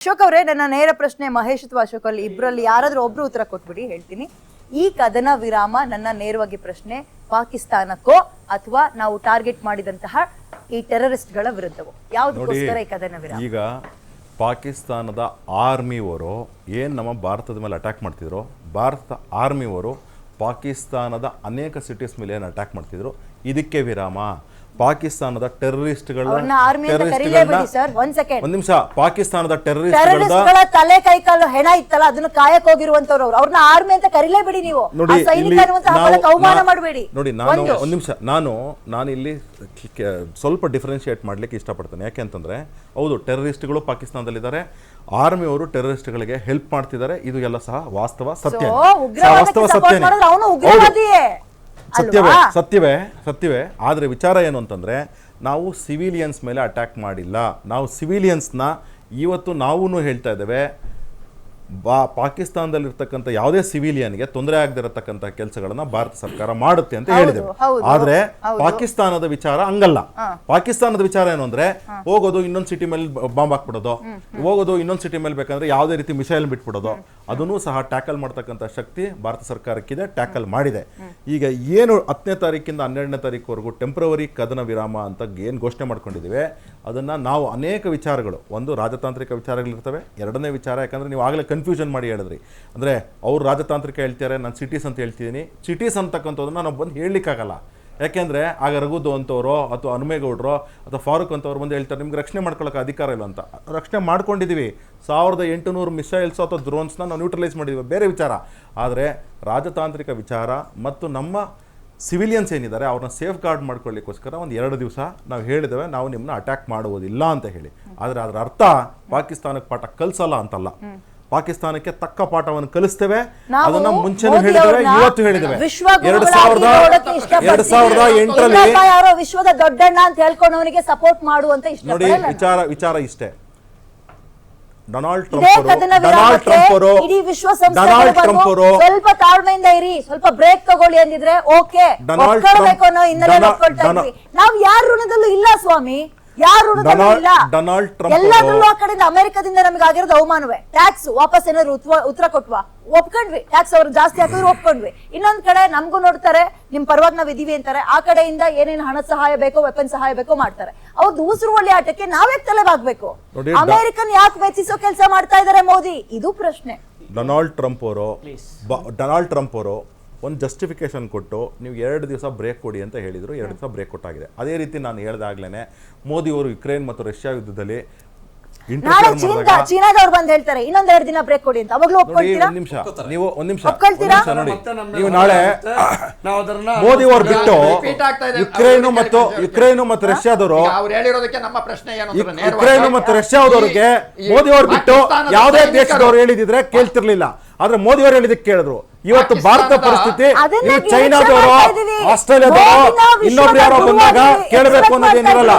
ಅಶೋಕ್ ಅವರೇ, ನನ್ನ ನೇರ ಪ್ರಶ್ನೆ ಮಹೇಶ್ ಅಥವಾ ಅಶೋಕ್ ಅಲ್ಲಿ ಇಬ್ಬರಲ್ಲಿ ಯಾರಾದ್ರೂ ಒಬ್ರು ಉತ್ತರ ಕೊಟ್ಬಿಡಿ, ಹೇಳ್ತೀನಿ. ಈ ಕದನ ವಿರಾಮ, ನನ್ನ ನೇರವಾಗಿ ಪ್ರಶ್ನೆ, ಪಾಕಿಸ್ತಾನಕ್ಕೋ ಅಥವಾ ನಾವು ಟಾರ್ಗೆಟ್ ಮಾಡಿದಂತಹ ಈ ಟೆರರಿಸ್ಟ್ ಗಳ ವಿರುದ್ಧವೋ, ಯಾವುದಕ್ಕೋಸ್ಕರ ಈ ಕದನ ವಿರಾಮ? ಈಗ ಪಾಕಿಸ್ತಾನದ ಆರ್ಮಿಯವರು ಏನು ನಮ್ಮ ಭಾರತದ ಮೇಲೆ ಅಟ್ಯಾಕ್ ಮಾಡ್ತಿದ್ರು, ಭಾರತ ಆರ್ಮಿಯವರು ಪಾಕಿಸ್ತಾನದ ಅನೇಕ ಸಿಟೀಸ್ ಮೇಲೆ ಏನು ಅಟ್ಯಾಕ್ ಮಾಡ್ತಿದ್ರು, ಇದಕ್ಕೆ ವಿರಾಮ. ಪಾಕಿಸ್ತಾನದ ಟೆರರಿಸ್ಟ್ಗಳನ್ನ ಒಂದ್ ನಿಮಿಷ, ಪಾಕಿಸ್ತಾನದ ಟೆರರಿಸ್ಟ್ಗಳ ತಲೆ ಕೈ ಕಾಲು ಹೆಣ ಇತ್ತಲ್ಲ, ಅದನ್ನ ಕಾಯಕ್ ಹೋಗಿರುವಂತವ್ರು, ಅವ್ರನ್ನ ಆರ್ಮಿ ಅಂತ ಕರೀಲೇಬಿಡಿ. ನೀವು ಅವಮಾನ ಮಾಡಬೇಡಿ. ನೋಡಿ, ನಾನು ಒಂದ್ ನಿಮಿಷ, ನಾನು ಇಲ್ಲಿ ಸ್ವಲ್ಪ ಡಿಫ್ರೆನ್ಶಿಯೇಟ್ ಮಾಡ್ಲಿಕ್ಕೆ ಇಷ್ಟಪಡ್ತೇನೆ. ಯಾಕೆ ಅಂತಂದ್ರೆ, ಹೌದು, ಟೆರರಿಸ್ಟ್ಗಳು ಪಾಕಿಸ್ತಾನದಲ್ಲಿದ್ದಾರೆ, ಆರ್ಮಿಯವರು ಟೆರರಿಸ್ಟ್ಗಳಿಗೆ ಹೆಲ್ಪ್ ಮಾಡ್ತಿದ್ದಾರೆ, ಇದು ಎಲ್ಲ ಸಹ ವಾಸ್ತವ ಸತ್ಯ. ಸತ್ಯವೇ. ಆದರೆ ವಿಚಾರ ಏನು ಅಂತಂದರೆ, ನಾವು ಸಿವಿಲಿಯನ್ಸ್ ಮೇಲೆ ಅಟ್ಯಾಕ್ ಮಾಡಿಲ್ಲ. ನಾವು ಸಿವಿಲಿಯನ್ಸ್ನ ಇವತ್ತು ನಾವೂ ಹೇಳ್ತಾ ಇದ್ದೇವೆ, ಪಾಕಿಸ್ತಾನದಲ್ಲಿರ್ತಕ್ಕಂಥ ಯಾವುದೇ ಸಿವಿಲಿಯನ್ಗೆ ತೊಂದರೆ ಆಗದಿರತಕ್ಕಂಥ ಕೆಲಸಗಳನ್ನ ಭಾರತ ಸರ್ಕಾರ ಮಾಡುತ್ತೆ ಅಂತ ಹೇಳಿದೆವು. ಆದ್ರೆ ಪಾಕಿಸ್ತಾನದ ವಿಚಾರ ಹಂಗಲ್ಲ. ಪಾಕಿಸ್ತಾನದ ವಿಚಾರ ಏನು ಅಂದ್ರೆ, ಹೋಗೋದು ಇನ್ನೊಂದು ಸಿಟಿ ಮೇಲೆ ಬಾಂಬ್ ಹಾಕ್ಬಿಡೋದು, ಹೋಗೋದು ಇನ್ನೊಂದು ಸಿಟಿ ಮೇಲೆ ಬೇಕಂದ್ರೆ ಯಾವುದೇ ರೀತಿ ಮಿಸೈಲ್ ಬಿಟ್ಬಿಡೋದು, ಅದನ್ನು ಸಹ ಟ್ಯಾಕಲ್ ಮಾಡ್ತಕ್ಕಂಥ ಶಕ್ತಿ ಭಾರತ ಸರ್ಕಾರಕ್ಕಿದೆ, ಟ್ಯಾಕಲ್ ಮಾಡಿದೆ. ಈಗ ಏನು 10ನೇ ತಾರೀಕಿಂದ 12ನೇ ತಾರೀಕುವರೆಗೂ ಟೆಂಪ್ರವರಿ ಕದನ ವಿರಾಮ ಅಂತ ಏನು ಘೋಷಣೆ ಮಾಡ್ಕೊಂಡಿದ್ದೀವಿ, ಅದನ್ನ ನಾವು ಅನೇಕ ವಿಚಾರಗಳು, ಒಂದು ರಾಜತಾಂತ್ರಿಕ ವಿಚಾರಗಳಿರ್ತವೆ, ಎರಡನೇ ವಿಚಾರ, ಯಾಕಂದ್ರೆ ನೀವು ಆಗಲೇ ಕನ್ಫ್ಯೂಷನ್ ಮಾಡಿ ಹೇಳಿದ್ರಿ, ಅಂದರೆ ಅವ್ರು ರಾಜತಾಂತ್ರಿಕ ಹೇಳ್ತಾರೆ, ನಾನು ಸಿಟೀಸ್ ಅಂತ ಹೇಳ್ತಿದ್ದೀನಿ. ಸಿಟೀಸ್ ಅಂತಕ್ಕಂಥದ್ದನ್ನ ನಾವು ಬಂದು ಹೇಳಲಿಕ್ಕಾಗಲ್ಲ. ಯಾಕೆಂದರೆ ಆಗ ರಘುದು ಅಂತವರು ಅಥವಾ ಹನುಮೇಗೌಡರು ಅಥವಾ ಫಾರೂಕ್ ಅಂತವ್ರು ಬಂದು ಹೇಳ್ತಾರೆ, ನಿಮ್ಗೆ ರಕ್ಷಣೆ ಮಾಡ್ಕೊಳ್ಳೋಕೆ ಅಧಿಕಾರ ಇಲ್ಲ ಅಂತ. ರಕ್ಷಣೆ ಮಾಡ್ಕೊಂಡಿದ್ದೀವಿ, 1800 ಮಿಸೈಲ್ಸ್ ಅಥವಾ ಡ್ರೋನ್ಸ್ನ ನಾವು ನ್ಯೂಟ್ರಲೈಸ್ ಮಾಡಿದ್ದೀವಿ, ಬೇರೆ ವಿಚಾರ. ಆದರೆ ರಾಜತಾಂತ್ರಿಕ ವಿಚಾರ ಮತ್ತು ನಮ್ಮ ಸಿವಿಲಿಯನ್ಸ್ ಏನಿದ್ದಾರೆ ಅವ್ರನ್ನ ಸೇಫ್ ಗಾರ್ಡ್ ಮಾಡ್ಕೊಳ್ಳಿಕ್ಕೋಸ್ಕರ ಒಂದು 2 ದಿವಸ ನಾವು ಹೇಳಿದ್ದೇವೆ, ನಾವು ನಿಮ್ಮನ್ನ ಅಟ್ಯಾಕ್ ಮಾಡುವುದಿಲ್ಲ ಅಂತ ಹೇಳಿ. ಆದರೆ ಅದರ ಅರ್ಥ ಪಾಕಿಸ್ತಾನಕ್ಕೆ ಪಾಠ ಕಲಿಸಲ್ಲ ಅಂತಲ್ಲ. ಪಾಕಿಸ್ತಾನಕ್ಕೆ ತಕ್ಕ ಪಾಠವನ್ನು ಕಲಿಸ್ತೇವೆ, ಅದನ್ನ ಮುಂಚೆನೂ ಹೇಳಿದ್ದೇವೆ, ಇವತ್ತು ಹೇಳಿದ್ದೇವೆ. 2008ರಲ್ಲಿ ಯಾರೋ ವಿಶ್ವದ ದೊಡ್ಡಣ್ಣ ಅಂತ ಹೇಳ್ಕೊಂಡವನಿಗೆ ಸಪೋರ್ಟ್ ಮಾಡುವಂತ ನೋಡಿ, ವಿಚಾರ ಇಷ್ಟೇ. ಡೊನಾಲ್ಡ್ ಟ್ರಂಪ್ ಅವರು ಸ್ವಲ್ಪ ತಾಳ್ಮೆಯಿಂದ ಇರಿ, ಸ್ವಲ್ಪ ಬ್ರೇಕ್ ತಗೊಳ್ಳಿ ಅಂದಿದ್ರೆ ಓಕೆ, ನಾವು ಯಾರ ಋಣದಲ್ಲೂ ಇಲ್ಲ ಸ್ವಾಮಿ, ಡೊನಾಲ್ಡ್ ಟ್ರಂಪ್ ಎಲ್ಲಾದ್ರಲ್ಲೂ ಆ ಕಡೆಯಿಂದ ಅಮೆರಿಕದಿಂದ ನಮಗೆ ಆಗಿರೋದು ಅವಮಾನವೇ. ಟ್ಯಾಕ್ಸ್ ವಾಪಸ್ ಏನಾದ್ರು ಉತ್ತರ ಕೊಟ್ವಾ? ಒಪ್ಕೊಂಡ್ವಿ. ಟ್ಯಾಕ್ಸ್ ಅವ್ರು ಜಾಸ್ತಿ ಹಾಕಿದ್ರು ಒಪ್ಕೊಂಡ್ವಿ. ಇನ್ನೊಂದ್ ಕಡೆ ನಮ್ಗೂ ನೋಡ್ತಾರೆ, ನಿಮ್ ಪರವಾಗಿ ನಾವ್ ಇದೀವಿ ಅಂತಾರೆ, ಆ ಕಡೆಯಿಂದ ಏನೇನು ಹಣ ಸಹಾಯ ಬೇಕೋ, ವೆಪನ್ ಸಹಾಯ ಬೇಕೋ ಮಾಡ್ತಾರೆ. ಅವ್ರದ್ದು ಉಸಿರು ಒಳ್ಳೆ ಆಟಕ್ಕೆ ನಾವೇ ತಲೆಬಾಗ್ಬೇಕು? ಅಮೆರಿಕನ್ ಯಾಕೆ ಮೆಚ್ಚಿಸೋ ಕೆಲಸ ಮಾಡ್ತಾ ಇದಾರೆ ಮೋದಿ? ಇದು ಪ್ರಶ್ನೆ. ಡೊನಾಲ್ಡ್ ಟ್ರಂಪ್ ಅವರು ಒಂದು ಜಸ್ಟಿಫಿಕೇಶನ್ ಕೊಟ್ಟು, ನೀವು 2 ದಿವಸ ಬ್ರೇಕ್ ಕೊಡಿ ಅಂತ ಹೇಳಿದ್ರು, 2 ದಿವಸ ಬ್ರೇಕ್ ಕೊಟ್ಟಾಗಿದೆ. ಅದೇ ರೀತಿ ನಾನು ಹೇಳ್ದಾಗ್ಲೇನೆ ಮೋದಿ ಅವರು ಯುಕ್ರೇನ್ ಮತ್ತು ರಷ್ಯಾ ಯುದ್ಧದಲ್ಲಿ ಚೀನಾದವ್ರು ಬಂದು ಹೇಳ್ತಾರೆ ಇನ್ನೊಂದ್ 2 ದಿನ ಬ್ರೇಕ್ ಕೊಡಿ ಅಂತ, ಅವಾಗ್ಲೂ ಒಪ್ಕೊಳ್ತೀರಾ? ಒಂದ್ ನಿಮಿಷ ನೋಡಿ, ನೀವು ನಾಳೆ ಮೋದಿ ಅವರು ಬಿಟ್ಟು ಯುಕ್ರೇನು ಮತ್ತು ರಷ್ಯಾದವರು, ಯುಕ್ರೇನು ಮತ್ತು ರಷ್ಯಾದವ್ರಿಗೆ ಮೋದಿ ಅವರು ಬಿಟ್ಟು ಯಾವುದೇ ದೇಶದವ್ರು ಹೇಳಿದಿದ್ರೆ ಕೇಳ್ತಿರ್ಲಿಲ್ಲ. ಆದ್ರೆ ಮೋದಿ ಅವರು ಹೇಳಿದಕ್ಕೆ ಕೇಳಿದ್ರು. ಇವತ್ತು ಭಾರತ ಪರಿಸ್ಥಿತಿ, ನೀವು ಚೈನಾದವರು, ಆಸ್ಟ್ರೇಲಿಯಾದವರು, ಇನ್ನೊಬ್ರು ಯಾರೋ ಬಂದಾಗ ಕೇಳಬೇಕು ಅನ್ನೋದೇನಿರಲ್ಲ.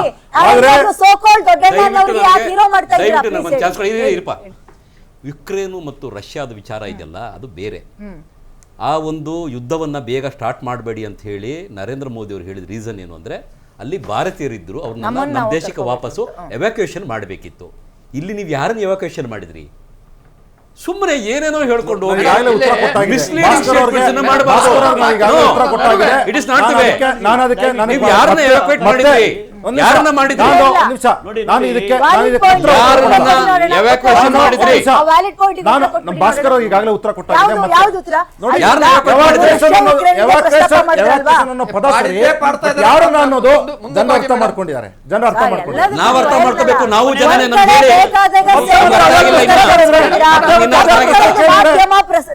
ಯುಕ್ರೇನು ಮತ್ತು ರಷ್ಯಾದ ವಿಚಾರ ಇದೆಲ್ಲ ಅದು ಬೇರೆ. ಆ ಒಂದು ಯುದ್ಧವನ್ನ ಬೇಗ ಸ್ಟಾರ್ಟ್ ಮಾಡಬೇಡಿ ಅಂತ ಹೇಳಿ ನರೇಂದ್ರ ಮೋದಿ ಅವರು ಹೇಳಿದ ರೀಸನ್ ಏನು ಅಂದ್ರೆ, ಅಲ್ಲಿ ಭಾರತೀಯರಿದ್ರು, ಅವ್ರನ್ನ ನಮ್ಮ ದೇಶಕ್ಕೆ ವಾಪಸ್ಸು ಎವ್ಯಾಕ್ಯುಯೇಷನ್ ಮಾಡಬೇಕಿತ್ತು. ಇಲ್ಲಿ ನೀವು ಯಾರನ್ನ ಎವ್ಯಾಕ್ಯುಯೇಷನ್ ಮಾಡಿದ್ರಿ? ಸುಮ್ಮನೆ ಏನೇನೋ ಹೇಳ್ಕೊಂಡು ಭಾಸ್ಕರ್ ಈಗಾಗಲೇ ಉತ್ತರ ಕೊಟ್ಟಾಗಿದೆ. ಯಾರನ್ನ ಅನ್ನೋದು ಜನ ಅರ್ಥ ಮಾಡ್ಕೊಂಡಿದ್ದಾರೆ, ನಾವು ಅರ್ಥ ಮಾಡ್ಕೋಬೇಕು. ನಾವು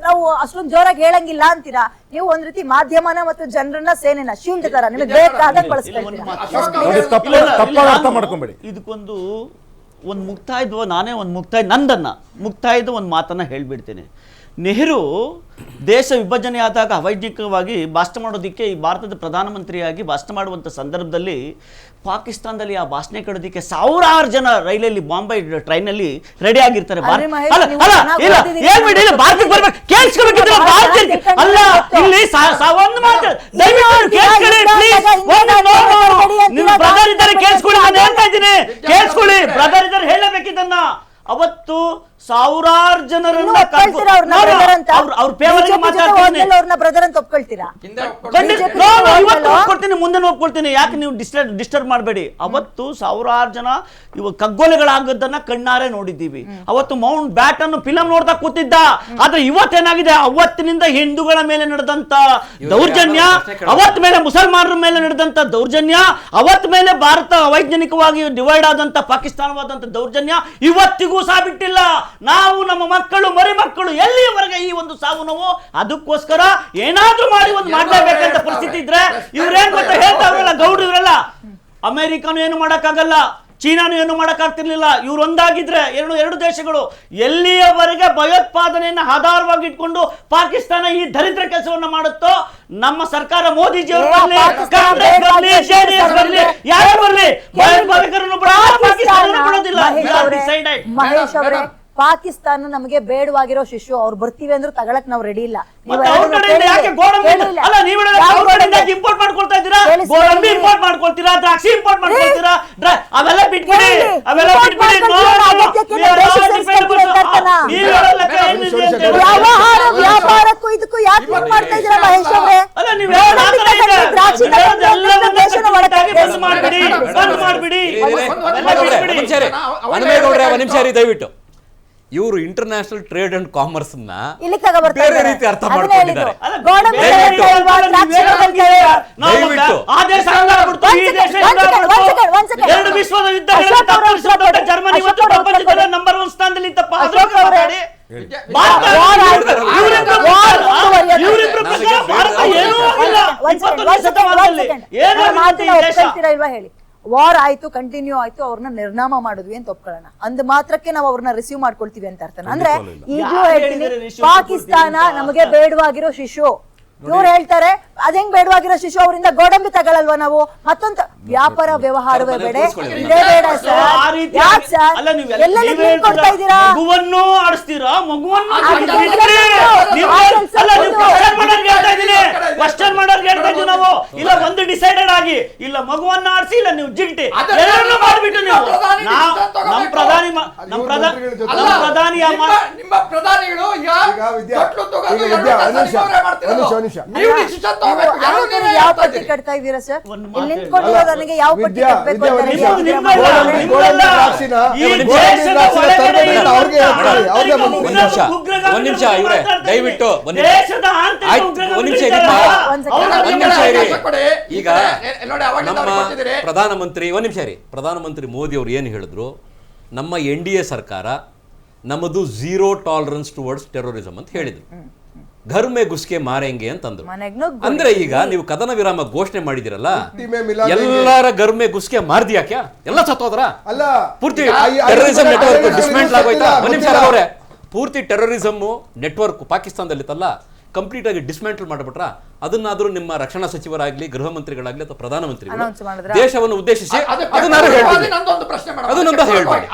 ನಾವು ಅಷ್ಟೊಂದು ಜೋರಾಗಿ ಹೇಳಂಗಿಲ್ಲ ಅಂತೀರಾ ನೀವು? ಒಂದ್ ರೀತಿ ಮಾಧ್ಯಮನ ಮತ್ತು ಜನರನ್ನ ಸೇನೆನ ಶೀಲ್ಡ್ ತರ ನಿಮಗೆ ಬೇಕಾದಾಗ ಅರ್ಥ ಮಾಡ್ಕೊಂಬೇಡಿ. ಇದಕ್ಕೊಂದು ಮುಕ್ತಾಯದ, ನಾನೇ ಮುಕ್ತಾಯದ ಒಂದು ಮಾತನ್ನ ಹೇಳ್ಬಿಡ್ತೇನೆ. ನೆಹರು ದೇಶ ವಿಭಜನೆ ಆದಾಗ ಅವೈಜ್ಞಿಕವಾಗಿ ಭಾಷಣ ಮಾಡೋದಕ್ಕೆ ಈ ಭಾರತದ ಪ್ರಧಾನಮಂತ್ರಿಯಾಗಿ ಭಾಷಣ ಮಾಡುವಂಥ ಸಂದರ್ಭದಲ್ಲಿ ಪಾಕಿಸ್ತಾನದಲ್ಲಿ ಆ ಭಾಷಣ ಕೇಳೋದಕ್ಕೆ 1000 ಜನ ರೈಲಲ್ಲಿ, ಬಾಂಬೆ ಟ್ರೈನಲ್ಲಿ ರೆಡಿ ಆಗಿರ್ತಾರೆ. ಕೇಳಿಸ್ಕೊಳ್ಳಿ, ಹೇಳಬೇಕಿದ್ದನ್ನ ಅವತ್ತು ಸಾವಿರಾರು ಜನರನ್ನ ಒಪ್ಕೊಳ್ತೀರಾ ಅವ್ರನ್ನ ಬ್ರದರ್ ಅಂತ? ಅವ್ರ ಫೇವರ್ಗೆ ಮಾತಾಡ್ತೀನಿ. ಅವ್ರನ್ನ ಬ್ರದರ್ ಅಂತ ಒಪ್ಕೊಳ್ತೀರಾ? ಒಪ್ಕೊಳ್ತೀನಿ, ಮುಂದೆ ಒಪ್ಕೊಳ್ತೀನಿ. ಯಾಕೆ ನೀವು ಡಿಸ್ಟರ್ಬ್ ಮಾಡಬೇಡಿ. ಅವತ್ತು ಸಾವಿರಾರು ಜನ ಇವ ಕಗ್ಗೊಲೆಗಳಾಗದನ್ನ ಕಣ್ಣಾರೆ ನೋಡಿದ್ದೀವಿ. ಅವತ್ತು ಮೌಂಟ್ ಬ್ಯಾಟನ್ ಫಿಲಂ ನೋಡ್ತಾ ಕೂತಿದ್ದ. ಆದ್ರೆ ಇವತ್ತೇನಾಗಿದೆ, ಅವತ್ತಿನಿಂದ ಹಿಂದೂಗಳ ಮೇಲೆ ನಡೆದಂತ ದೌರ್ಜನ್ಯ, ಅವತ್ತ ಮೇಲೆ ಮುಸಲ್ಮಾನರ ಮೇಲೆ ನಡೆದಂತ ದೌರ್ಜನ್ಯ, ಅವತ್ತ ಮೇಲೆ ಭಾರತ ಅವೈಜ್ಞಾನಿಕವಾಗಿ ಡಿವೈಡ್ ಆದಂತ ಪಾಕಿಸ್ತಾನವಾದಂತ ದೌರ್ಜನ್ಯ ಇವತ್ತಿಗೂ ಸಹ ಬಿಟ್ಟಿಲ್ಲ. ನಾವು ನಮ್ಮ ಮಕ್ಕಳು ಮರಿ ಮಕ್ಕಳು ಎಲ್ಲಿಯವರೆಗೆ ಈ ಒಂದು ಸಾವು ನೋವು, ಅದಕ್ಕೋಸ್ಕರ ಏನಾದ್ರೂ ಮಾಡಿ ಒಂದು ಮಾಡಲೇಬೇಕಂತ ಪರಿಸ್ಥಿತಿ ಇದ್ರೆ ಇವ್ರೇನ್ ಗೊತ್ತಾ ಹೇಳ್ತಾವ್ರಲ್ಲ ಗೌಡ್ರು, ಇವರೆಲ್ಲ ಅಮೆರಿಕನು ಏನು ಮಾಡಕ್ಕಾಗಲ್ಲ, ಚೀನಾನು ಏನು ಮಾಡಕ್ಕಾಗ್ತಿರ್ಲಿಲ್ಲ. ಇವ್ರು ಒಂದಾಗಿದ್ರೆ ಎರಡು ದೇಶಗಳು ಎಲ್ಲಿಯವರೆಗೆ ಭಯೋತ್ಪಾದನೆಯನ್ನು ಆಧಾರವಾಗಿ ಇಟ್ಕೊಂಡು ಪಾಕಿಸ್ತಾನ ಈ ದರಿದ್ರ ಕೆಲಸವನ್ನ ಮಾಡುತ್ತೋ, ನಮ್ಮ ಸರ್ಕಾರ ಮೋದಿಜಿ ಅವರು ಬರಲಿ, ಕಾಂಗ್ರೆಸ್ ಬರಲಿ, ಜೆಡಿಎಸ್ ಬರಲಿ, ಯಾರು ಬರಲಿ, ಭಯೋತ್ಪಾದಕರನ್ನು ಬಿಡೋದಿಲ್ಲ. ಮಹೇಶ್ ಅವರೇ, ಪಾಕಿಸ್ತಾನ ನಮಗೆ ಬೇಡವಾಗಿರೋ ಶಿಶು, ಅವ್ರು ಬರ್ತೀವಿ ಅಂದ್ರೂ ತಗೊಳಕ್ ನಾವು ರೆಡಿ ಇಲ್ಲ. ಇಂಪೋರ್ಟ್ ಮಾಡ್ಕೊಳ್ತಾ ಇದ್ದೀರಾ, ಗೋಡಂಬಿ ಇಂಪೋರ್ಟ್ ಮಾಡ್ಕೊಳ್ತೀರಾ, ದ್ರಾಕ್ಷಿ ಇಂಪೋರ್ಟ್ ಮಾಡ್ಕೊಳ್ತೀರಾ, ಅವೆಲ್ಲ ಬಿಟ್ಬಿಡಿ, ಅವೆಲ್ಲ ಬಿಟ್ಬಿಡಿ. ವ್ಯಾಪಾರಕ್ಕೂ ಇದಕ್ಕೂ ಯಾಕೆ ಮಾಡ್ತಾ ಇದ್ದೀರಾ ಮಹೇಶ್ ಅವರೇ? ದಯವಿಟ್ಟು ಇವರು ಇಂಟರ್ನ್ಯಾಷನಲ್ ಟ್ರೇಡ್ ಅಂಡ್ ಕಾಮರ್ಸ್ ಇಲ್ಲಿ ತಗೋಬರ್ತಾ ಬೇರೆ ರೀತಿ ಅರ್ಥ ಮಾಡ್ಕೊಂಡಿದ್ದಾರೆ. ಎರಡು ವಿಶ್ವದ ಯುದ್ಧಗಳಲ್ಲಿ ಜರ್ಮನಿ ಇವತ್ತು ಪ್ರಪಂಚದ ನಂಬರ್ 1 ಸ್ಥಾನದಲ್ಲಿ ಇತ್ತಪ್ಪ. ಹೇಳಿ, ವಾರ್ ಆಯ್ತು, ಕಂಟಿನ್ಯೂ ಆಯ್ತು, ಅವ್ರನ್ನ ನಿರ್ನಾಮ ಮಾಡಿದ್ವಿ ಅಂತ ಒಪ್ಕೊಳ್ಳೋಣ, ಅಂದ್ ಮಾತ್ರಕ್ಕೆ ನಾವು ಅವ್ರನ್ನ ರಿಸೀವ್ ಮಾಡ್ಕೊಳ್ತೀವಿ ಅಂತ ಅರ್ಥನ? ಅಂದ್ರೆ ಈಗಲೂ ಹೇಳ್ತೀನಿ, ಪಾಕಿಸ್ತಾನ ನಮಗೆ ಬೇಡವಾಗಿರೋ ಶಿಶು. ಇವ್ರು ಹೇಳ್ತಾರೆ ಅದೇಂಗ್ ಬೇಡವಾಗಿರೋ ಶಿಶು, ಅವರಿಂದ ಗೋಡಂಬಿ ತಗೊಳಲ್ವಾ ನಾವು? ಮತ್ತೊಂದು ವ್ಯಾಪಾರ ವ್ಯವಹಾರವೇ ಬೇಡ, ಇದೇ ಬೇಡ ಸರ್. ಯಾಕೆ ಸರ್ ಎಲ್ಲೆಲ್ಲಿ ನೀರು ಕೊಡ್ತಾ ಇದ್ದೀರಾ? ಮಗುವನ್ನು ಆಡಿಸ್ತೀರಾ, ಮಗುವನ್ನು ಕ್ವಶನ್ ಮಾಡೋರ್ಗೆ ಹೇಳ್ತಾ ಇದೀವಿ ನಾವು. ಇಲ್ಲ ಒಂದು ಡಿಸೈಡೆಡ್ ಆಗಿ, ಇಲ್ಲ ಮಗುವನ್ನ ಆಡಿಸಿ, ಇಲ್ಲ ನೀವು ಜಿಗ್ಟಿ ಎಲ್ಲರನ್ನೂ ಮಾಡ್ಬಿಟ್ಟು ನೀವು ನಮ್ಮ ಪ್ರಧಾನಿ ನಿಮ್ಮ ಪ್ರಧಾನಿಗಳು ಯಾವ ಪಟ್ಟಿ ಕಟ್ತಾ ಇದ್ದೀರಾ ಸರ್? ಇಲ್ಲಿ ನಿಂತ್ಕೊಂಡಿರೋ ನನಗೆ ಯಾವ ಪಟ್ಟಿ ಕಟ್ಟಬೇಕು ಅಂತ ಒಂದ್ ನಿಮಿಷ ಇವ್ರೆ, ದಯವಿಟ್ಟು ಒಂದ್ ನಿಮಿಷ ಈಗ ನಮ್ಮ ಪ್ರಧಾನಮಂತ್ರಿ ಮೋದಿ ಅವರು ಏನು ಹೇಳಿದ್ರು, ನಮ್ಮ NDA ಸರ್ಕಾರ ನಮ್ಮದು ಝೀರೋ ಟಾಲರೆನ್ಸ್ ಟುವರ್ಡ್ಸ್ ಟೆರರಿಸಂ ಅಂತ ಹೇಳಿದ್ರು. ಘರ್ ಮೇ ಗುಸ್ಕೆ ಮಾರೆಂಗೆ ಅಂತಂದ್ರು. ಅಂದ್ರೆ ಈಗ ನೀವು ಕದನ ವಿರಾಮ ಘೋಷಣೆ ಮಾಡಿದಿರಲ್ಲ, ಎಲ್ಲರ ಘರ್ ಮೇ ಗುಸ್ಕೆ ಮಾರ್ದಿಯಾ ಕ್ಯಾ? ಎಲ್ಲ ಸತ್ತೋದ್ರ? ಪೂರ್ತಿ ಟೆರರಿಸಂ ನೆಟ್ವರ್ಕ್ ಡಿಸ್ಮೆಂಟಲ್ ಆಗೋಯ್ತಾ? ಒಂದ್ ನಿಮಿಷ ಅವರೇ, ಪೂರ್ತಿ ಟೆರರಿಸಮ್ ನೆಟ್ವರ್ಕ್ ಪಾಕಿಸ್ತಾನದಲ್ಲಿತ್ತಲ್ಲ, ಕಂಪ್ಲೀಟ್ ಆಗಿ ಡಿಸ್ಮೆಂಟಲ್ ಮಾಡ್ಬಿಟ್ರ? ಅದನ್ನಾದ್ರೂ ನಿಮ್ಮ ರಕ್ಷಣಾ ಸಚಿವರಾಗ್ಲಿ, ಗೃಹ ಮಂತ್ರಿಗಳಾಗ್ಲಿ ಅಥವಾ ಪ್ರಧಾನಮಂತ್ರಿಗಳು ದೇಶವನ್ನು ಉದ್ದೇಶಿಸಿ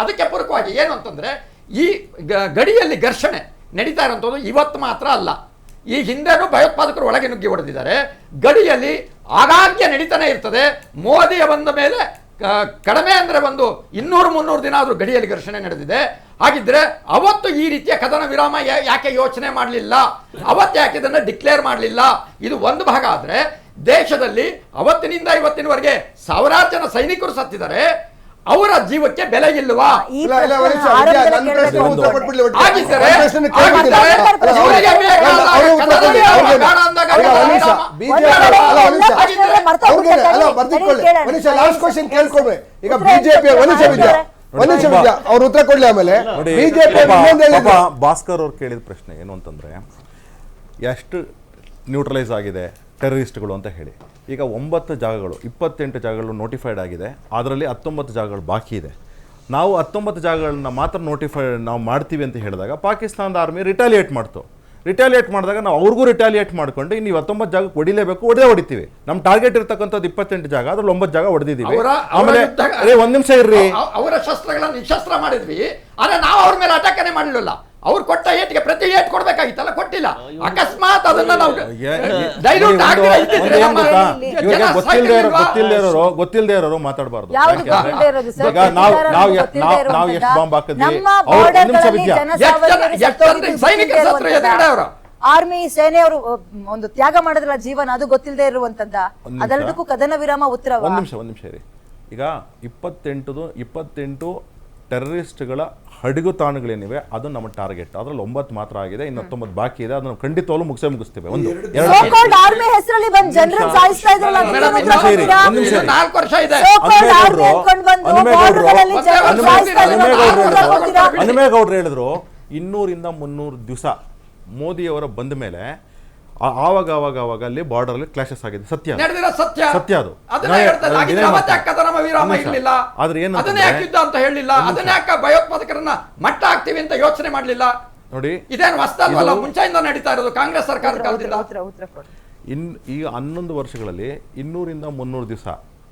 ಅದಕ್ಕೆ ಪೂರಕವಾಗಿ ಏನು ಅಂತಂದ್ರೆ, ಈ ಗಡಿಯಲ್ಲಿ ಘರ್ಷಣೆ ನಡೀತಾ ಇರುವಂತದ್ದು ಇವತ್ತು ಮಾತ್ರ ಅಲ್ಲ, ಈ ಹಿಂದೆನೂ ಭಯೋತ್ಪಾದಕರು ಒಳಗೆ ನುಗ್ಗಿ ಹೊಡೆದಿದ್ದಾರೆ. ಗಡಿಯಲ್ಲಿ ಆಗಾಗ್ಯ ನಡೀತಾನೆ ಇರ್ತದೆ. ಮೋದಿಯ ಬಂದ ಮೇಲೆ ಕಡಿಮೆ ಅಂದ್ರೆ ಒಂದು 200-300 ದಿನ ಆದ್ರೂ ಗಡಿಯಲ್ಲಿ ಘರ್ಷಣೆ ನಡೆದಿದೆ. ಹಾಗಿದ್ರೆ ಅವತ್ತು ಈ ರೀತಿಯ ಕದನ ವಿರಾಮ ಯಾಕೆ ಯೋಚನೆ ಮಾಡಲಿಲ್ಲ? ಅವತ್ತು ಯಾಕೆ ಇದನ್ನ ಡಿಕ್ಲೇರ್ ಮಾಡಲಿಲ್ಲ? ಇದು ಒಂದು ಭಾಗ. ಆದ್ರೆ ದೇಶದಲ್ಲಿ ಅವತ್ತಿನಿಂದ ಇವತ್ತಿನವರೆಗೆ ಸಾವಿರಾರು ಜನ ಸೈನಿಕರು ಸತ್ತಿದ್ದಾರೆ, ಅವರ ಜೀವಕ್ಕೆ ಬೆಲೆ ಇಲ್ವಾ? ಈಗ ಬಿಜೆಪಿ ಅವ್ರ ಉತ್ತರ ಕೊಡ್ಲಿ. ಆಮೇಲೆ ಭಾಸ್ಕರ್ ಅವ್ರು ಕೇಳಿದ ಪ್ರಶ್ನೆ ಏನು ಅಂತಂದ್ರೆ, ಎಷ್ಟು ನ್ಯೂಟ್ರಲೈಸ್ ಆಗಿದೆ ಟೆರರಿಸ್ಟ್ಗಳು ಅಂತ ಹೇಳಿ. ಈಗ 9 ಜಾಗಗಳು 28 ಜಾಗಗಳು ನೋಟಿಫೈಡ್ ಆಗಿದೆ, ಅದರಲ್ಲಿ 19 ಜಾಗಗಳು ಬಾಕಿ ಇದೆ. ನಾವು 19 ಜಾಗಗಳನ್ನ ಮಾತ್ರ ನಾವು ಮಾಡ್ತೀವಿ ಅಂತ ಹೇಳಿದಾಗ ಪಾಕಿಸ್ತಾನದ ಆರ್ಮಿ ರಿಟಾಲಿಯೇಟ್ ಮಾಡ್ತು. ರಿಟಾಲಿಯೇಟ್ ಮಾಡಿದಾಗ ನಾವು ಅವ್ರಿಗೂ ರಿಟಾಲಿಯೇಟ್ ಮಾಡ್ಕೊಂಡು ನೀವು 19 ಜಾಗಕ್ಕೆ ಹೊಡಿಲೇಬೇಕು, ಹೊಡೆದಿದ್ದೀವಿ. ನಮ್ಮ ಟಾರ್ಗೆಟ್ ಇರ್ತಕ್ಕಂಥದ್ದು 28 ಜಾಗ, ಅದ್ರಲ್ಲಿ 9 ಜಾಗ ಹೊಡೆದಿದ್ದೀವಿ. ಆಮೇಲೆ ಒಂದ್ ನಿಮಿಷ ಇರ್ರಿ, ಅವರ ಶಸ್ತ್ರಗಳನ್ನ ನಿಶಸ್ತ್ರ ಮಾಡಿದ್ವಿ, ಆದ್ರೆ ನಾವು ಅವ್ರ ಮೇಲೆ ಅಟ್ಯಾಕನೆ ಮಾಡಲಿಲ್ಲ. ಅವ್ರು ಕೊಟ್ಟ ಏಟಿಗೆ ಪ್ರತಿ ಏಟ್ ಕೊಡ್ಬೇಕಾಗಿತ್ತಲ್ಲ, ಕೊಟ್ಟಿಲ್ಲ. ಅಕಸ್ಮಾತ್ ಅದನ್ನ ನಾವು ಡೈಲ್ಯೂಟ್ ಗೊತ್ತಿಲ್ಲದೆ ಇರೋರು ಮಾತಾಡಬಾರ್ದು. ಯಾವ್ದು ಗೊತ್ತಿಲ್ಲದೆ ಇರೋದು ಸರ್? ಈಗ ನಾವು ಎಷ್ಟು ಬಾಂಬ್ ಹಾಕಿದ್ವಿ, ನಮ್ಮ ಅವ್ರು border ನಿಮಿಷ ಗಳಲ್ಲಿ ವಿದ್ಯಾ, ಸೈನಿಕರ ಸತ್ರ ಎದುರುಗಡೆ ಅವರು ಆರ್ಮಿ ಸೇನೆಯವರು ಒಂದು ತ್ಯಾಗ ಮಾಡಿದ್ರಲ್ಲ ಜೀವನ, ಅದು ಗೊತ್ತಿಲ್ಲದೆ ಇರುವಂತದ್ದ? ಅದೆಲ್ಲದಕ್ಕೂ ಕದನ ವಿರಾಮ ಉತ್ತರವ? ಒಂದ್ ನಿಮಿಷ ಇರಿ. ಈಗ 28 ಟೆರರಿಸ್ಟ್ಗಳ ಹಡಗು ತಾಣಗಳೇನಿವೆ ಅದು ನಮ್ಮ ಟಾರ್ಗೆಟ್. ಅದ್ರಲ್ಲಿ 9 ಮಾತ್ರ ಆಗಿದೆ, ಇನ್ನು 19 ಬಾಕಿ ಇದೆ. ಅದನ್ನು ಖಂಡಿತವಾಗ್ಲೂ ಮುಗಿಸ್ತೇವೆ. ಆರ್ಮಿ ಹೆಸರಲ್ಲಿ ಬಂದು ಜನರನ್ನ ಸಾಯಿಸ್ತಾ ಇದ್ರಲ್ಲ, ಮೇಡಮ್, ಅದಕ್ಕೆ ಉತ್ತರ ಕೊಡ್ತೀರಾ? 4 ವರ್ಷ ಇದೆ. ಹನುಮೇಗೌಡರು ಹೇಳಿದ್ರು 200-300 ದಿವಸ ಮೋದಿಯವರ ಬಂದ ಮೇಲೆ ಆವಾಗ ಅಲ್ಲಿ ಬಾರ್ಡರ್ ಅಲ್ಲಿ ಕ್ಲಾಶಸ್ ಆಗಿದೆ. ಸತ್ಯ ಸತ್ಯ ಅದು. ಅದನ್ನ ಹೇಳ್ತಾರೆ. ಹಾಗಿದ್ರೆ ಅವತ್ತೇ ಕದನ ವಿರಾಮ ಇರ್ಲಿಲ್ಲ, ಆದ್ರೆ ಏನು ಅದನ್ನ ಯಾಕೆ ಯುದ್ಧ ಅಂತ ಹೇಳಲಿಲ್ಲ, ಅದನ್ನ ಯಾಕೆ ಭಯೋತ್ಪಾದಕರನ್ನ ಮಟ್ಟ ಹಾಕ್ತಿವಿ ಅಂತ ಯೋಚನೆ ಮಾಡ್ಲಿಲ್ಲ? ನೋಡಿ, ಇದೇನು ಹೊಸದಲ್ವಲ್ಲ, ಮುಂಚೆಯಿಂದ ನಡೀತಾ ಇರೋದು ಕಾಂಗ್ರೆಸ್ ಸರ್ಕಾರದ ಕಾಲದಿಂದ. ಈಗ 11 ವರ್ಷಗಳಲ್ಲಿ 200-300 ದಿವಸ,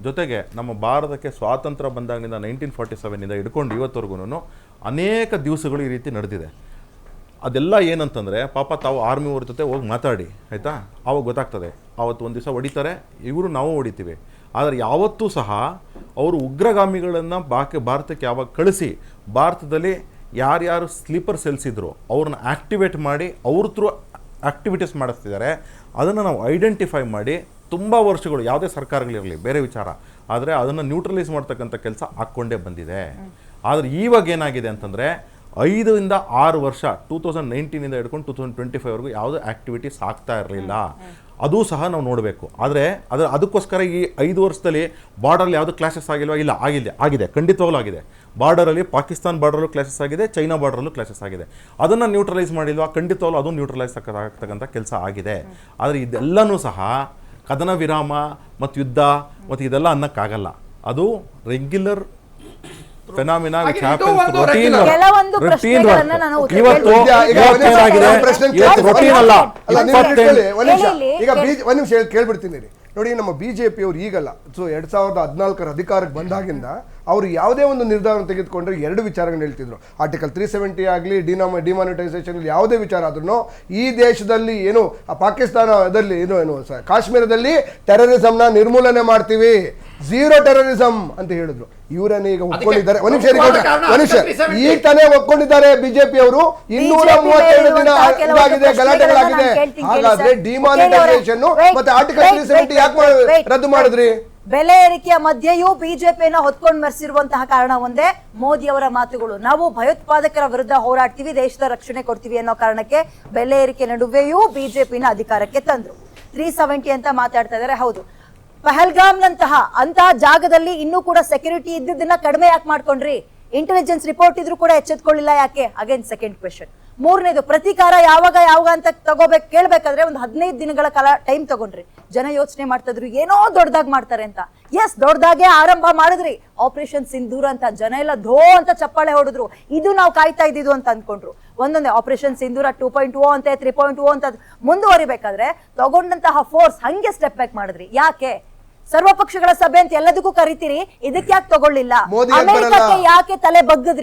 ಜೊತೆಗೆ ನಮ್ಮ ಭಾರತಕ್ಕೆ ಸ್ವಾತಂತ್ರ್ಯ ಬಂದಾಗಿನಿಂದ 1947 ಹಿಡ್ಕೊಂಡು ಇವತ್ತವರೆಗೂ ಅನೇಕ ದಿವಸಗಳು ಈ ರೀತಿ ನಡೆದಿದೆ. ಅದೆಲ್ಲ ಏನಂತಂದರೆ ಪಾಪ ತಾವು ಆರ್ಮಿ ಅವ್ರ ಜೊತೆ ಹೋಗಿ ಮಾತಾಡಿ, ಆಯಿತಾ, ಆವಾಗ ಗೊತ್ತಾಗ್ತದೆ. ಆವತ್ತು ಒಂದು ದಿವಸ ಹೊಡಿತಾರೆ, ಇವರು ನಾವು ಹೊಡಿತೀವಿ. ಆದರೆ ಯಾವತ್ತೂ ಸಹ ಅವರು ಉಗ್ರಗಾಮಿಗಳನ್ನು ಭಾರತಕ್ಕೆ ಯಾವಾಗ ಕಳಿಸಿ ಭಾರತದಲ್ಲಿ ಯಾರ್ಯಾರು ಸ್ಲೀಪರ್ ಸೆಲ್ಸ್ ಇದ್ದರು ಅವ್ರನ್ನ ಆ್ಯಕ್ಟಿವೇಟ್ ಮಾಡಿ ಅವ್ರ ಥ್ರೂ ಆ್ಯಕ್ಟಿವಿಟೀಸ್ ಮಾಡಿಸ್ತಿದ್ದಾರೆ. ಅದನ್ನು ನಾವು ಐಡೆಂಟಿಫೈ ಮಾಡಿ ತುಂಬ ವರ್ಷಗಳು, ಯಾವುದೇ ಸರ್ಕಾರಗಳಿರಲಿ ಬೇರೆ ವಿಚಾರ, ಆದರೆ ಅದನ್ನು ನ್ಯೂಟ್ರಲೈಸ್ ಮಾಡ್ತಕ್ಕಂಥ ಕೆಲಸ ಹಾಕ್ಕೊಂಡೇ ಬಂದಿದೆ. ಆದರೆ ಇವಾಗ ಏನಾಗಿದೆ ಅಂತಂದರೆ 5-6 ವರ್ಷ 2019 ಹಿಡ್ಕೊಂಡು 2025ವರೆಗೂ ಯಾವುದೇ ಆ್ಯಕ್ಟಿವಿಟೀಸ್ ಆಗ್ತಾ ಇರಲಿಲ್ಲ. ಅದೂ ಸಹ ನಾವು ನೋಡಬೇಕು. ಆದರೆ ಅದಕ್ಕೋಸ್ಕರ ಈ 5 ವರ್ಷದಲ್ಲಿ ಬಾರ್ಡರಲ್ಲಿ ಯಾವುದೂ ಕ್ಲಾಶಸ್ ಆಗಿಲ್ವಾ? ಇಲ್ಲ, ಆಗಿದೆ, ಖಂಡಿತವಾಗ್ಲೂ ಆಗಿದೆ. ಬಾರ್ಡರಲ್ಲಿ ಪಾಕಿಸ್ತಾನ ಬಾರ್ಡರಲ್ಲೂ ಕ್ಲಾಶಸ್ ಆಗಿದೆ, ಚೈನಾ ಬಾರ್ಡರಲ್ಲೂ ಕ್ಲಾಶಸ್ ಆಗಿದೆ. ಅದನ್ನು ನ್ಯೂಟ್ರಲೈಸ್ ಮಾಡಿಲ್ವಾ? ಖಂಡಿತವಾಗ್ಲೂ ಅದು ನ್ಯೂಟ್ರಲೈಸ್ ಆಗ್ತಕ್ಕಂಥ ಕೆಲಸ ಆಗಿದೆ. ಆದರೆ ಇದೆಲ್ಲನೂ ಸಹ ಕದನ ವಿರಾಮ ಮತ್ತು ಯುದ್ಧ ಮತ್ತು ಇದೆಲ್ಲ ಅನ್ನಕ್ಕಾಗಲ್ಲ. ಅದು regular phenomena which happens routine. ಕೆಲವೊಂದು ಪ್ರಶ್ನೆಗಳನ್ನ ನಾನು ಇವತ್ತು ರೂಟೀನ್ ಅಲ್ಲ. ಈಗ ಒಂದು ನಿಮಿಷ ಕೇಳ್ಬಿಡ್ತೀನಿ ನೋಡಿ. ನಮ್ಮ ಬಿಜೆಪಿ ಅವರು ಈಗಲ್ಲ, ಸೊ 2014 ಅಧಿಕಾರಕ್ಕೆ ಬಂದಾಗಿಂದ ಅವರು ಯಾವುದೇ ಒಂದು ನಿರ್ಧಾರ ತೆಗೆದುಕೊಂಡ್ರೆ 2 ವಿಚಾರಗಳನ್ನ ಹೇಳ್ತಿದ್ರು. ಆರ್ಟಿಕಲ್ 370 ಆಗಲಿ, ಡಿಮಾನಿಟೈಸೇಷನ್, ಯಾವುದೇ ವಿಚಾರ ಆದ್ರೂ ಈ ದೇಶದಲ್ಲಿ ಏನು ಪಾಕಿಸ್ತಾನದಲ್ಲಿ ಏನು ಕಾಶ್ಮೀರದಲ್ಲಿ ಟೆರರಿಸಂನ ನಿರ್ಮೂಲನೆ ಮಾಡ್ತೀವಿ, ಝೀರೋ ಟೆರರಿಸಂ ಅಂತ ಹೇಳಿದ್ರು. ಇವರನ್ನೇ ಈಗ ಒಪ್ಕೊಂಡಿದ್ದಾರೆ. ಮನುಷ್ಯ ಈಗ ತಾನೇ ಒಪ್ಕೊಂಡಿದ್ದಾರೆ ಬಿಜೆಪಿ ಅವರು. 237 ದಿನ ಇದಾಗಿದೆ, ಗಲಾಟೆಗಳಾಗಿದೆ. ಹಾಗಾದ್ರೆ ಡಿಮಾನಿಟೈಸೇಷನ್ ಮತ್ತೆ ಆರ್ಟಿಕಲ್ 370 ಯಾಕೆ ರದ್ದು ಮಾಡಿದ್ರಿ? ಬೆಲೆ ಏರಿಕೆಯ ಮಧ್ಯೆಯೂ ಬಿಜೆಪಿಯನ್ನ ಹೊತ್ಕೊಂಡು ಮೆರೆಸಿರುವಂತಹ ಕಾರಣ ಒಂದೇ, ಮೋದಿ ಅವರ ಮಾತುಗಳು. ನಾವು ಭಯೋತ್ಪಾದಕರ ವಿರುದ್ಧ ಹೋರಾಡ್ತೀವಿ, ದೇಶದ ರಕ್ಷಣೆ ಕೊಡ್ತೀವಿ ಅನ್ನೋ ಕಾರಣಕ್ಕೆ ಬೆಲೆ ಏರಿಕೆ ನಡುವೆಯೂ ಬಿಜೆಪಿನ ಅಧಿಕಾರಕ್ಕೆ ತಂದ್ರು. 370 ಅಂತ ಮಾತಾಡ್ತಾ ಇದಾರೆ. ಹೌದು, ಪಹಲ್ಗಾಮ್ನಂತಹ ಅಂತಹ ಜಾಗದಲ್ಲಿ ಇನ್ನೂ ಕೂಡ ಸೆಕ್ಯೂರಿಟಿ ಇದ್ದಿದ್ದನ್ನ ಕಡಿಮೆ ಯಾಕೆ ಮಾಡ್ಕೊಂಡ್ರಿ? ಇಂಟೆಲಿಜೆನ್ಸ್ ರಿಪೋರ್ಟ್ ಇದ್ರೂ ಕೂಡ ಎಚ್ಚೆತ್ಕೊಳ್ಳಿಲ್ಲ ಯಾಕೆ? Again second question. 3ನೇದು, ಪ್ರತಿಕಾರ ಯಾವಾಗ ಅಂತ ಕೇಳ್ಬೇಕಾದ್ರೆ ಒಂದು 15 ದಿನಗಳ ಕಾಲ ಟೈಮ್ ತಗೊಂಡ್ರಿ. ಜನ ಯೋಚನೆ ಮಾಡ್ತಿದ್ರು ಏನೋ ದೊಡ್ಡದಾಗಿ ಮಾಡ್ತಾರೆ ಅಂತ. ಎಸ್, ದೊಡ್ಡದಾಗೆ ಆರಂಭ ಮಾಡಿದ್ರಿ. ಆಪರೇಷನ್ ಸಿಂಧೂರ ಅಂತ ಜನ ಎಲ್ಲ ಧೋ ಅಂತ ಚಪ್ಪಾಳೆ ಹೊಡೆದ್ರು. ಇದು ನಾವು ಕಾಯ್ತಾ ಇದ್ದಿದ್ದು ಅಂತ ಅನ್ಕೊಂಡ್ರು. ಒಂದೊಂದೇ ಆಪರೇಷನ್ ಸಿಂಧೂರ 2.0 ಅಂತ 3.0 ಅಂತ ಮುಂದುವರಿಬೇಕಾದ್ರೆ ತಗೊಂಡಂತಹ ಫೋರ್ಸ್ ಹಂಗೆ ಸ್ಟೆಪ್ ಬ್ಯಾಕ್ ಮಾಡಿದ್ರಿ. ಯಾಕೆ? ಸರ್ವಪಕ್ಷಗಳ ಸಭೆ ಅಂತ ಎಲ್ಲದಕ್ಕೂ ಕರಿತೀರಿ, ಇದಕ್ಕೆ ಯಾಕೆ ತಗೊಳ್ಳಿಲ್ಲ? ಅಮೆರಿಕಕ್ಕೆ ಯಾಕೆ ತಲೆ ಬಗ್ಗದ್ರಿ?